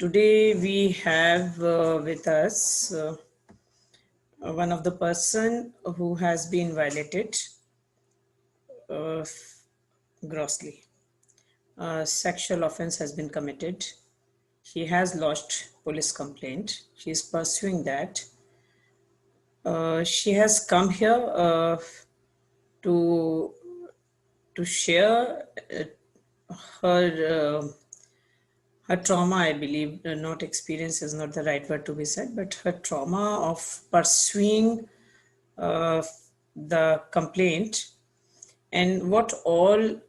Today we have with us one of the person who has been violated uh, grossly. Sexual offense has been committed. He has lodged police complaint. She is pursuing that. She has come here to share her her trauma, I believe, not experience is not the right word to be said, but her trauma of pursuing uh, the complaint and what all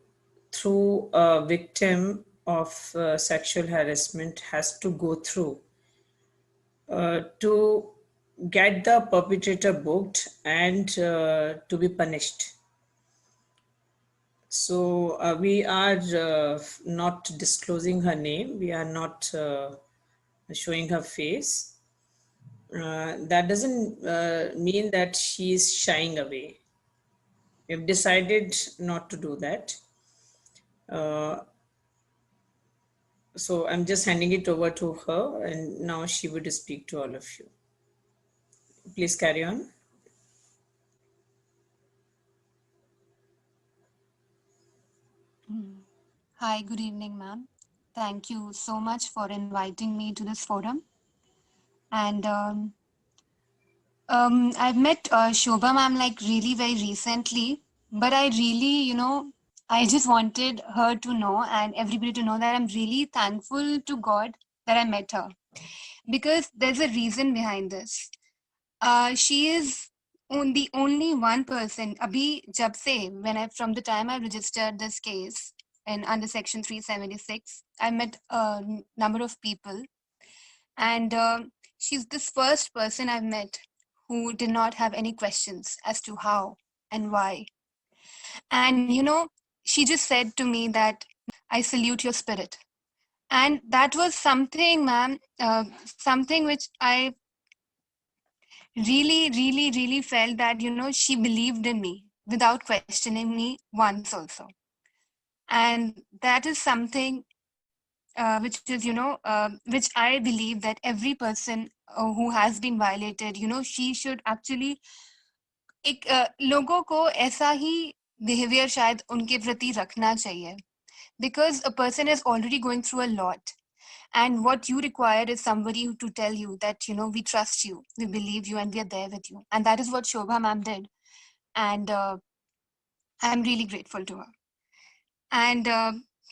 through a victim of sexual harassment has to go through to get the perpetrator booked and to be punished. So we are not disclosing her name. We are not showing her face. That doesn't mean that she is shying away. We've decided not to do that. So I'm just handing it over to her, and now she would speak to all of you. Please carry on. Hi, good evening, ma'am. Thank you so much for inviting me to this forum. And I've met Shobha ma'am like really very recently, but I really, I just wanted her to know and everybody to know that I'm really thankful to God that I met her because there's a reason behind this. She is the only one person. Abhi jab se, from the time I registered this case and under Section 376, I met a number of people, and she's this first person I've met who did not have any questions as to how and why. And she just said to me that I salute your spirit, and that was something, ma'am, something which I really felt that she believed in me without questioning me once also. And that is something which is which I believe that every person who has been violated, she should actually एक लोगों को ऐसा ही behaviour शायद उनके प्रति रखना चाहिए, because a person is already going through a lot. And what you require is somebody to tell you that, we trust you, we believe you, and we are there with you. And that is what Shobha ma'am did. And I'm really grateful to her. And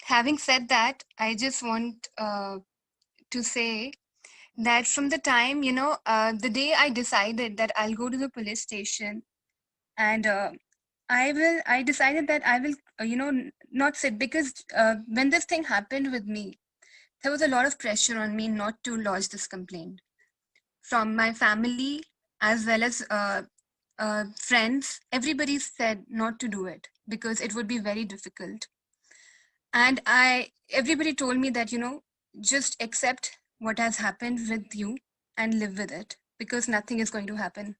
having said that, I just want to say that from the time, the day I decided that I'll go to the police station and I decided that I will, not sit, because when this thing happened with me, there was a lot of pressure on me not to lodge this complaint from my family as well as friends. Everybody said not to do it because it would be very difficult. And everybody told me that, just accept what has happened with you and live with it, because nothing is going to happen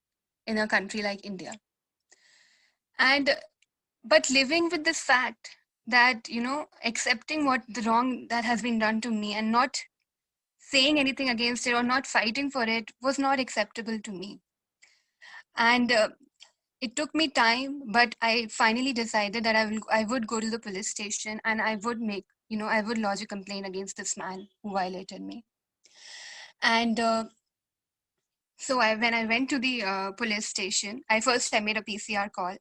in a country like India. And but living with this fact that, accepting what the wrong that has been done to me and not saying anything against it or not fighting for it was not acceptable to me. And it took me time, but I finally decided that I would go to the police station and I would make, I would lodge a complaint against this man who violated me. And so when I went to the police station, I made a PCR call,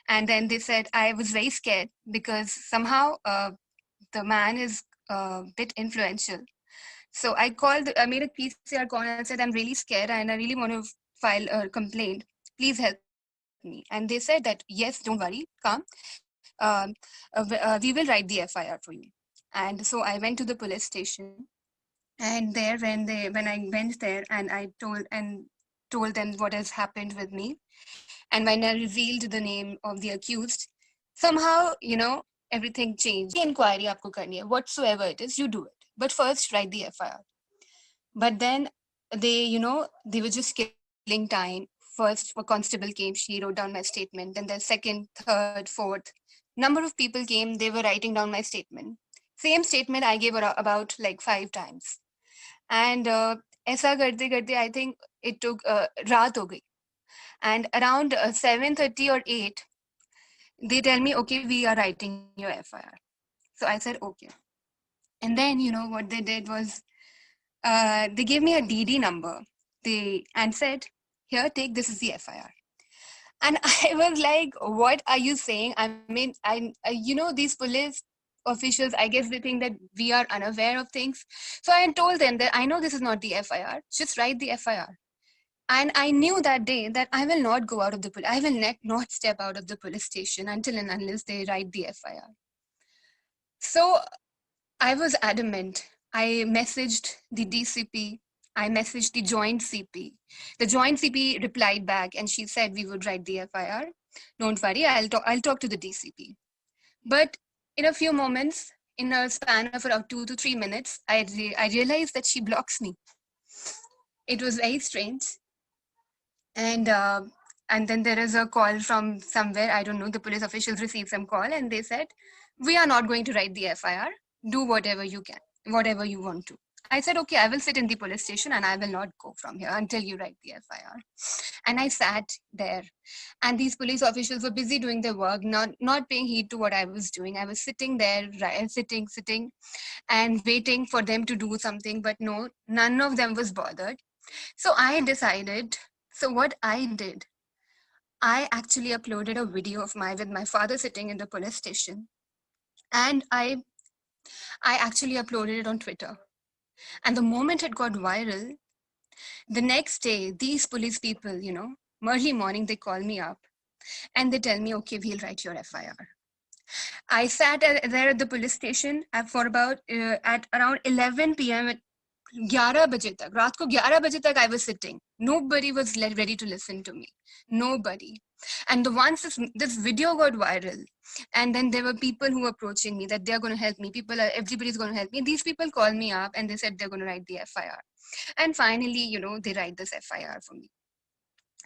and then they said I was very scared because somehow the man is a bit influential. So I made a PCR call and said, I'm really scared and I really want to file a complaint. Please help me. And they said that, yes, don't worry, come. We will write the FIR for you. And so I went to the police station, and there when I went there and I told them what has happened with me, and when I revealed the name of the accused, somehow, everything changed. The inquiry aapko karni hai, whatsoever it is, you do it. But first write the FIR. But then they were just killing time. First, a constable came, she wrote down my statement. Then the second, third, fourth, number of people came, they were writing down my statement. Same statement I gave about like 5 times. And ऐसा करते करते I think it took रात हो गई. And around 7:30 or 8, they tell me, okay, we are writing your FIR. So I said, okay. And then, what they did was, they gave me a DD number. And said, here, take, this is the FIR. And I was like, what are you saying? I mean, these police officials, I guess they think that we are unaware of things. So I told them that I know this is not the FIR. Just write the FIR. And I knew that day that I will not go out of the police. I will not step out of the police station until and unless they write the FIR. So I was adamant. I messaged the DCP. I messaged the joint CP. The joint CP replied back and she said we would write the FIR. Don't worry, I'll talk to the DCP. But in a few moments, in a span of around 2 to 3 minutes, I realized that she blocks me. It was very strange. And then there is a call from somewhere, I don't know, the police officials received some call and they said, we are not going to write the FIR. Do whatever you can, whatever you want to. I said, okay, I will sit in the police station and I will not go from here until you write the FIR. And I sat there, and these police officials were busy doing their work, not paying heed to what I was doing. I was sitting there, sitting and waiting for them to do something, but no, none of them was bothered. So I decided, so what I did, I actually uploaded a video of with my father sitting in the police station, and I actually uploaded it on Twitter. And the moment it got viral, the next day, these police people, early morning, they call me up and they tell me, okay, we'll write your FIR. I sat there at the police station for about at around 11 p.m. 11 baje tak, raat ko 11 baje tak I was sitting. Nobody was ready to listen to me. Nobody. And once this video got viral, and then there were people who were approaching me that they're going to help me. Everybody's going to help me. These people called me up and they said they're going to write the FIR. And finally, they write this FIR for me.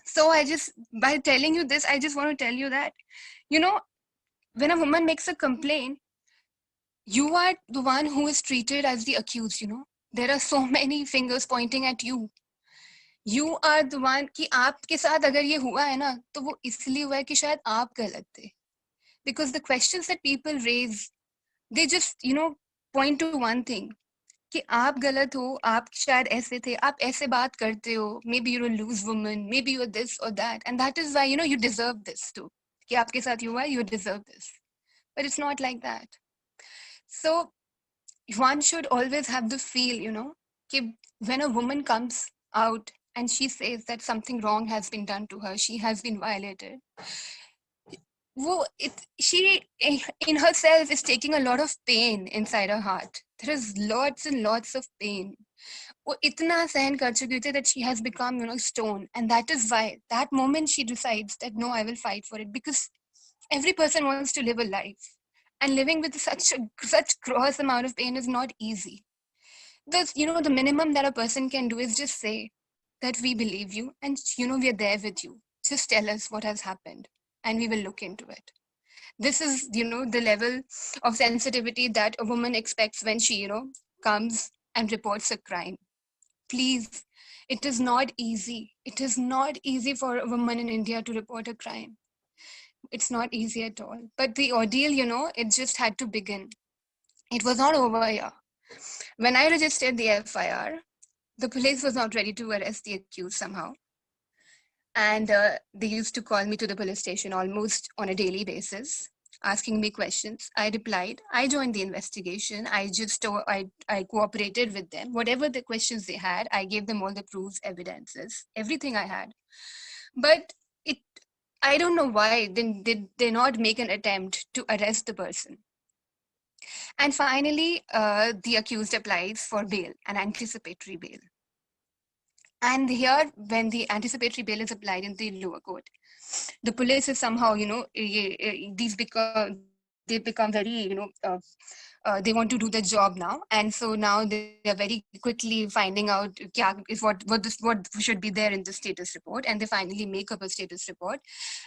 So by telling you this, I just want to tell you that, when a woman makes a complaint, you are the one who is treated as the accused, There are so many fingers pointing at you. You are the one कि आपके साथ अगर ये हुआ है ना, तो वो इसलिए हुआ है कि शायद आप गलत थे. Because the questions that people raise, they just, point to one thing. कि आप गलत हो, आप शायद ऐसे थे, आप ऐसे बात करते हो, maybe you're a loose woman, maybe you're this or that, and that is why, you deserve this too. कि आपके साथ हुआ है, you deserve this. But it's not like that. So one should always have the feel, कि when a woman comes out and she says that something wrong has been done to her, she has been violated, she in herself is taking a lot of pain inside her heart. There is lots and lots of pain. वो इतना सहन कर चुकी थी that she has become, stone. And that is why, that moment she decides that no, I will fight for it. Because every person wants to live a life. And living with such gross amount of pain is not easy. The minimum that a person can do is just say that we believe you and, we are there with you. Just tell us what has happened and we will look into it. This is, the level of sensitivity that a woman expects when she, comes and reports a crime. Please, it is not easy. It is not easy for a woman in India to report a crime. It's not easy at all. But the ordeal, it just had to begin. It was not over here. When I registered the FIR, the police was not ready to arrest the accused somehow. And they used to call me to the police station almost on a daily basis, asking me questions. I replied. I joined the investigation. I cooperated with them. Whatever the questions they had, I gave them all the proofs, evidences, everything I had. But I don't know why did they not make an attempt to arrest the person. And finally, the accused applies for bail, an anticipatory bail. And here, when the anticipatory bail is applied in the lower court, the police is somehow, they become very, they want to do the job now. And so now they are very quickly finding out what should be there in the status report. And they finally make up a status report.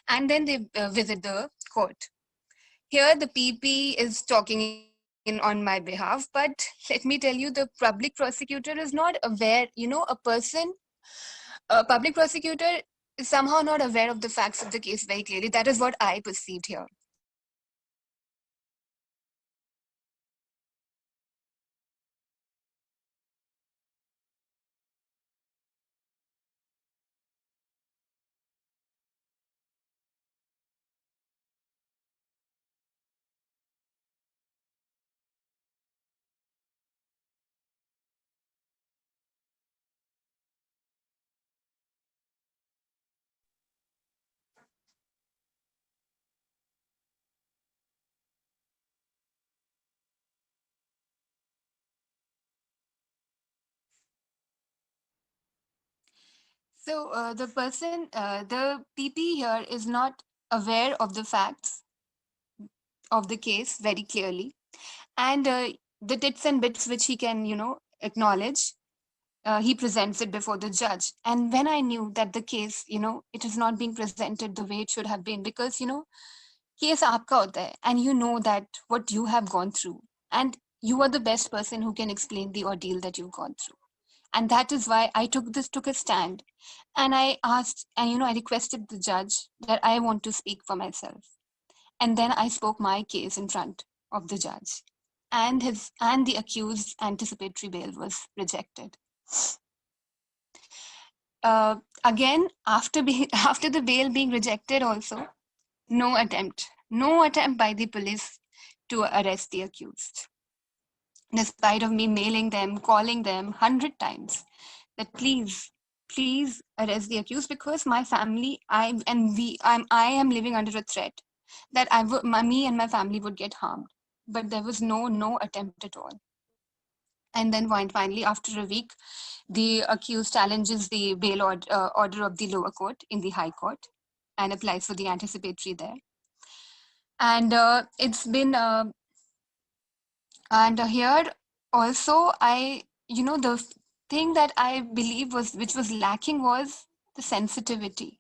And then they visit the court. Here, the PP is talking in English. on my behalf, but let me tell you, the public prosecutor is not aware. A public prosecutor is somehow not aware of the facts of the case very clearly. That is what I perceived here. So the PP here is not aware of the facts of the case very clearly, and the tits and bits which he can, acknowledge, he presents it before the judge. And when I knew that the case, it is not being presented the way it should have been, because case aapka hota hai, and you know that what you have gone through, and you are the best person who can explain the ordeal that you've gone through. And that is why I took a stand, and I asked, and I requested the judge that I want to speak for myself. And then I spoke my case in front of the judge, and the accused's anticipatory bail was rejected. Again, after after the bail being rejected, also no attempt by the police to arrest the accused, despite of me mailing them, calling them 100 times that please arrest the accused, because my family, I am living under a threat that me and my family would get harmed. But there was no attempt at all. And then finally, after a week, the accused challenges the bail order of the lower court in the high court and applies for the anticipatory there. And it's been and here also, the thing that I believe which was lacking was the sensitivity.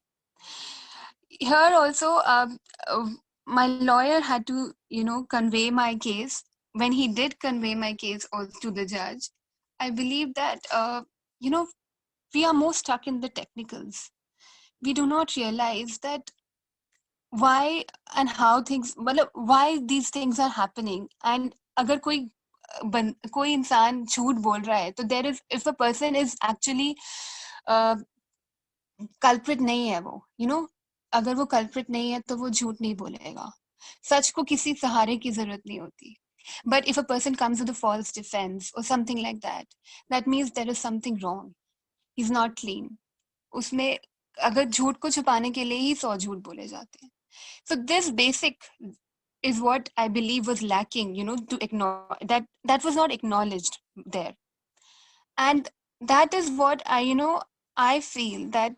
Here also, my lawyer had to, convey my case. When he did convey my case also to the judge, I believe that, you know, we are more stuck in the technicals. We do not realize that why and how things, why these things are happening. And अगर कोई इंसान झूठ बोल रहा है, तो there is, if a person is actually culprit नहीं है, वो अगर वो कल्प्रिट नहीं है तो वो झूठ नहीं बोलेगा. सच को किसी सहारे की जरूरत नहीं होती. But if a person comes with a false defense or something like that, that means there is something wrong. He's not clean. उसमें अगर झूठ को छुपाने के लिए ही 100 झूठ बोले जाते हैं. So this basic is what I believe was lacking, to ignore that was not acknowledged there. And that is what I feel that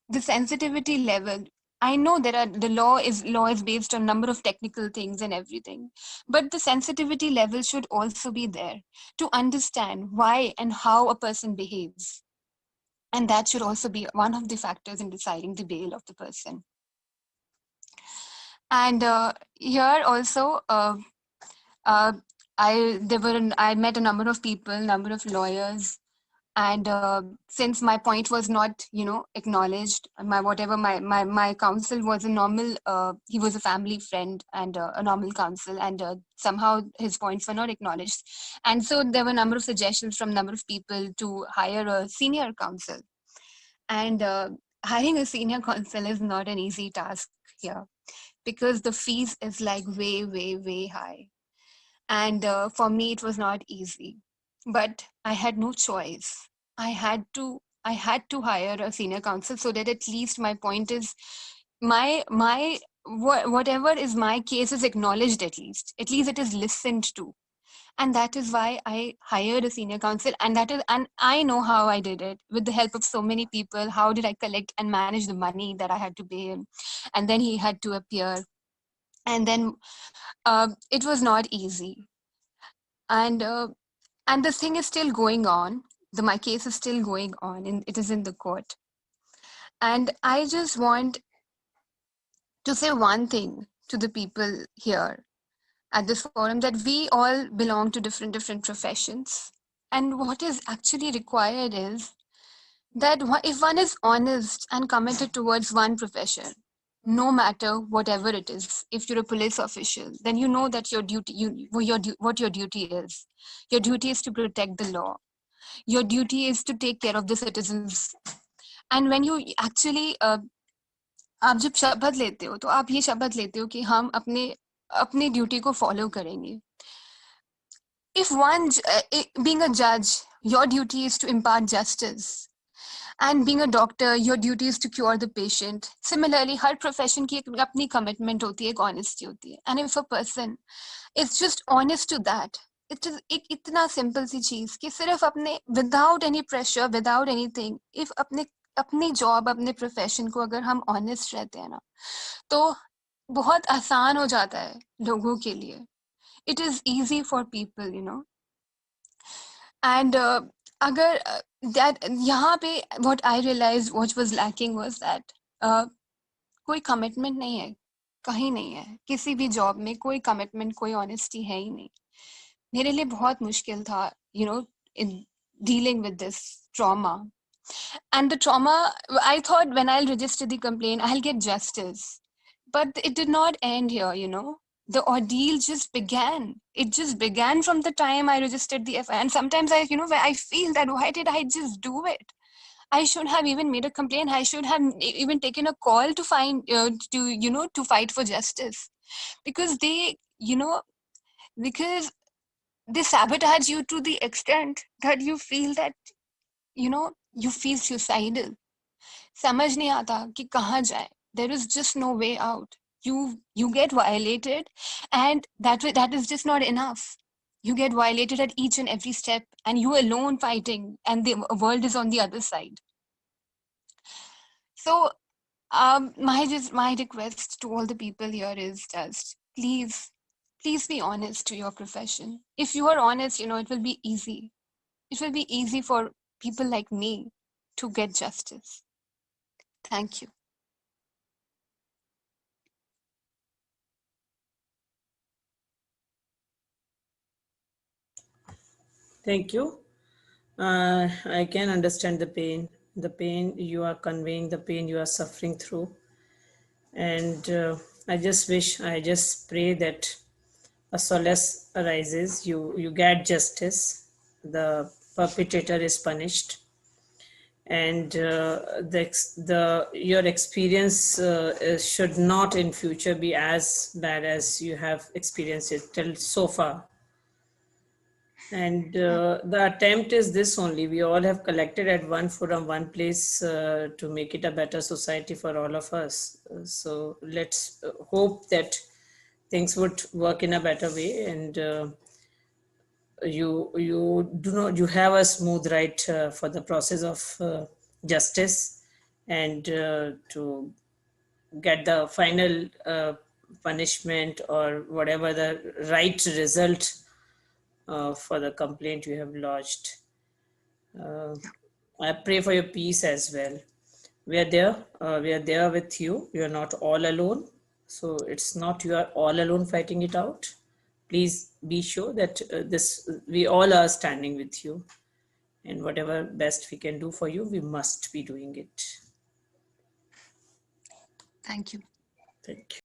the sensitivity level, I know the law is based on number of technical things and everything, but the sensitivity level should also be there to understand why and how a person behaves. And that should also be one of the factors in deciding the bail of the person. And here also, uh, I met a number of people, number of lawyers, and since my point was not acknowledged, my counsel was a normal, he was a family friend and a normal counsel, and somehow his points were not acknowledged. And so there were a number of suggestions from number of people to hire a senior counsel. And hiring a senior counsel is not an easy task here, because the fees is like way high. And for me it was not easy, but I had no choice. I had to hire a senior counsel, so that at least my point is, whatever is my case is acknowledged, at least it is listened to. And that is why I hired a senior counsel, and I know how I did it, with the help of so many people. How did I collect and manage the money that I had to pay him, and then he had to appear. And then it was not easy. And the thing is still going on. My case is still going on, and it is in the court. And I just want to say one thing to the people here, at this forum that we all belong to different professions, and what is actually required is that if one is honest and committed towards one profession, no matter whatever it is, if you're a police official, then you know that your duty, what your duty is. Your duty is to protect the law. Your duty is to take care of the citizens. And when you actually आप जब शपथ लेते हो तो आप ये शपथ लेते हो कि हम अपने अपनी ड्यूटी को फॉलो करेंगे. If being a judge, your duty is to impart justice. And being a doctor, your duty is to cure the patient. Similarly, her profession की एक अपनी commitment होती है, एक honesty होती है. And if a person is just honest to that, it is एक इतना simple सी चीज कि सिर्फ अपने without any pressure, without anything, if अपनी job, अपने profession को अगर हम honest रहते हैं ना, तो बहुत आसान हो जाता है लोगों के लिए. It is easy for people, you know. And अगर that यहाँ पे what I realized what was lacking was that कोई commitment नहीं है, कहीं नहीं है, किसी भी job में कोई commitment, कोई honesty है ही नहीं. मेरे लिए बहुत मुश्किल था, you know, in dealing with this trauma. And the trauma, I thought when I'll register the complaint, I'll get justice. But it did not end here, you know. The ordeal just began. It just began from the time I registered the FIR. And sometimes I feel that why did I just do it? I should have even made a complaint. I should have even taken a call to to fight for justice. Because because they sabotage you to the extent that you feel that, you feel suicidal. समझ नहीं आता कि कहाँ जाए. There is just no way out. You get violated, and that is just not enough. You get violated at each and every step, and you alone fighting, and the world is on the other side. So my request to all the people here is just please be honest to your profession. If you are honest, it will be easy. It will be easy for people like me to get justice. Thank you. Thank you. I can understand the pain you are conveying, the pain you are suffering through. And I just pray that a solace arises, you get justice, the perpetrator is punished, and the your experience should not in future be as bad as you have experienced it till so far. And the attempt is this only. We all have collected at one forum, one place to make it a better society for all of us. So let's hope that things would work in a better way, and you have a smooth ride for the process of justice, and to get the final punishment or whatever the right result for the complaint you have lodged. I pray for your peace as well. We are there. We are there with you. You are not all alone. So it's not you are all alone fighting it out. Please be sure that we all are standing with you, and whatever best we can do for you, we must be doing it. Thank you. Thank you.